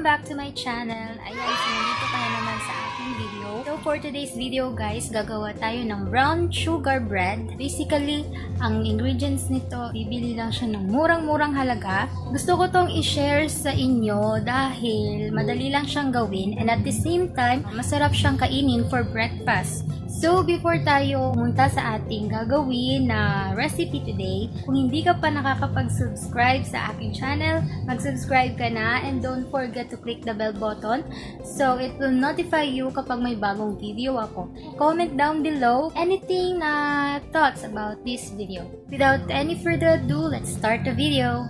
back to my channel. Ayan, so nandito ka na naman sa aking video. So for today's video guys, gagawa tayo ng brown sugar bread. Basically, ang ingredients nito, bibili lang siya ng murang-murang halaga. Gusto ko tong i-share sa inyo dahil madali lang siyang gawin and at the same time, masarap siyang kainin for breakfast. So, before tayo pumunta sa ating gagawin na recipe today, kung hindi ka pa nakakapag-subscribe sa aking channel, mag-subscribe ka na and don't forget to click the bell button so it will notify you kapag may bagong video ako. Comment down below anything na thoughts about this video. Without any further ado, let's start the video.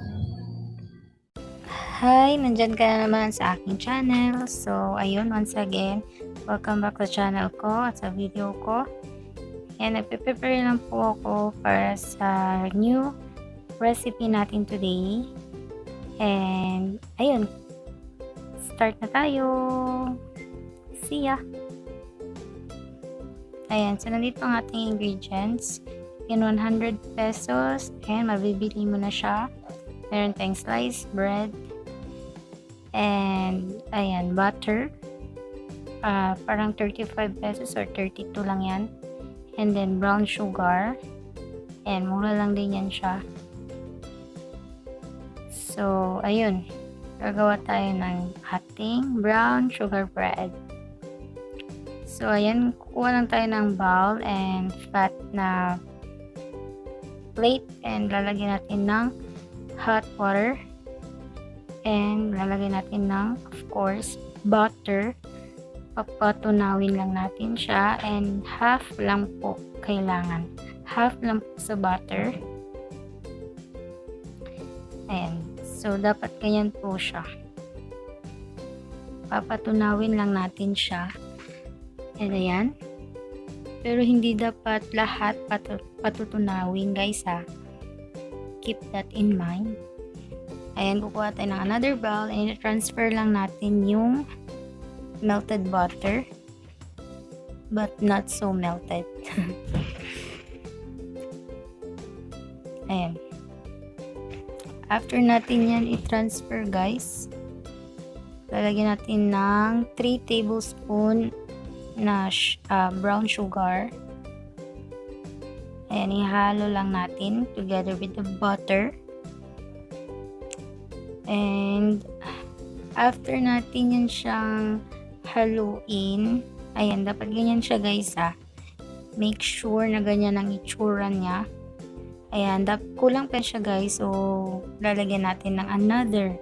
Hi! Nandyan ka na naman sa aking channel. So, ayun, once again, welcome back sa channel ko at sa video ko. And nagpe-prepare lang po ako para sa new recipe natin today. And, ayun, start na tayo. See ya! Ayan, so nandito ang ating ingredients. In 100 pesos, and mabibili mo na siya. Meron tayong sliced bread. And, ayan, butter. Parang 35 pesos or 32 lang yan. And then, brown sugar. And, mura lang din yan siya. So, ayun. Gagawa tayo ng ating brown sugar bread. So, ayan. Kukuha lang tayo ng bowl and flat na plate. And, lalagyan natin ng hot water. And lalagyan natin ng, of course, butter. Papatunawin lang natin siya. And half lang po kailangan. Half lang po sa butter. Ayan. So, dapat ganyan po siya. Papatunawin lang natin siya. And ayan. Pero hindi dapat lahat patutunawin, guys, ha. Keep that in mind. Ayan, kukuha tayo ng another bowl and transfer lang natin yung melted butter but not so melted. Ayan. After natin yan i-transfer, guys, lalagyan natin ng 3 tablespoon na brown sugar. Ayan, ihalo lang natin together with the butter. And after natin yan siyang haluin, ayan, dapat ganyan siya, guys, ha. Make sure na ganyan ang itsura niya. Ayan, kulang pa siya, guys. So, lalagyan natin ng another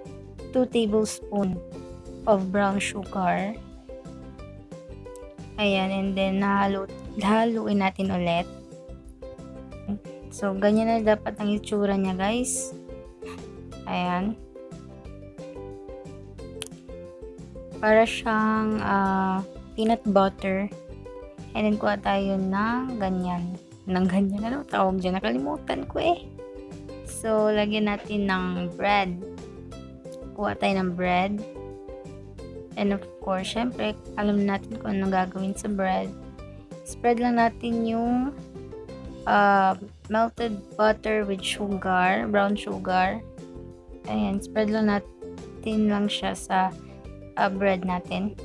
2 tablespoon of brown sugar. Ayan, and then haluin natin ulit. So, ganyan na dapat ang itsura niya, guys. Ayan. Para siyang peanut butter. And then, kuha tayo ng ganyan. Ng ganyan. Ano tawag dyan? Nakalimutan ko eh. So, lagyan natin ng bread. Kuha tayo ng bread. And of course, syempre, alam natin kung anong gagawin sa bread. Spread lang natin yung melted butter with sugar, brown sugar. Ayan, spread lang natin lang siya sa bread natin.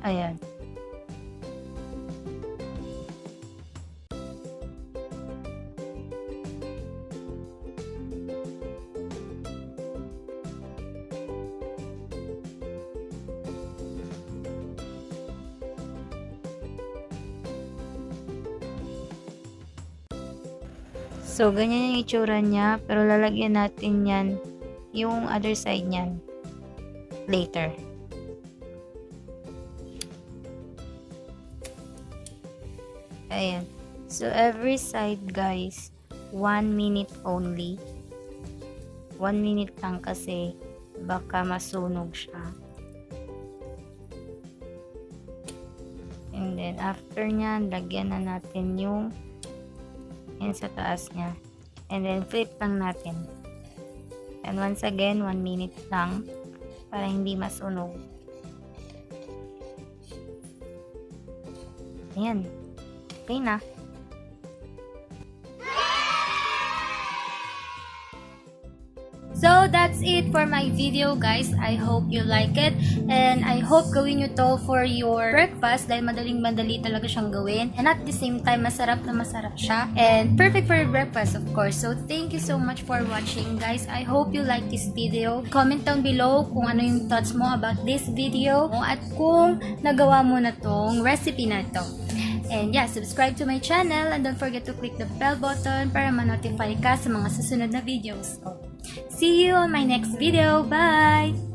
Ayan. So, ganyan yung itsura niya, pero lalagyan natin yan yung other side niyan later. Ayan. So, every side, guys, 1 minute only. 1 minute lang kasi baka masunog siya. And then, after nyan, lagyan na natin yung sa taas niya. And then, flip lang natin. And once again, 1 minute lang para hindi masunog. Ayan. Okay na. So, that's it for my video guys. I hope you like it and I hope gawin nyo to for your breakfast dahil madaling-madali talaga siyang gawin and at the same time masarap na masarap siya and perfect for your breakfast of course. So thank you so much for watching guys. I hope you like this video. Comment down below kung ano yung thoughts mo about this video at kung nagawa mo na tong recipe na to. And yeah, subscribe to my channel and don't forget to click the bell button para ma-notify ka sa mga susunod na videos ko. See you on my next video. Bye!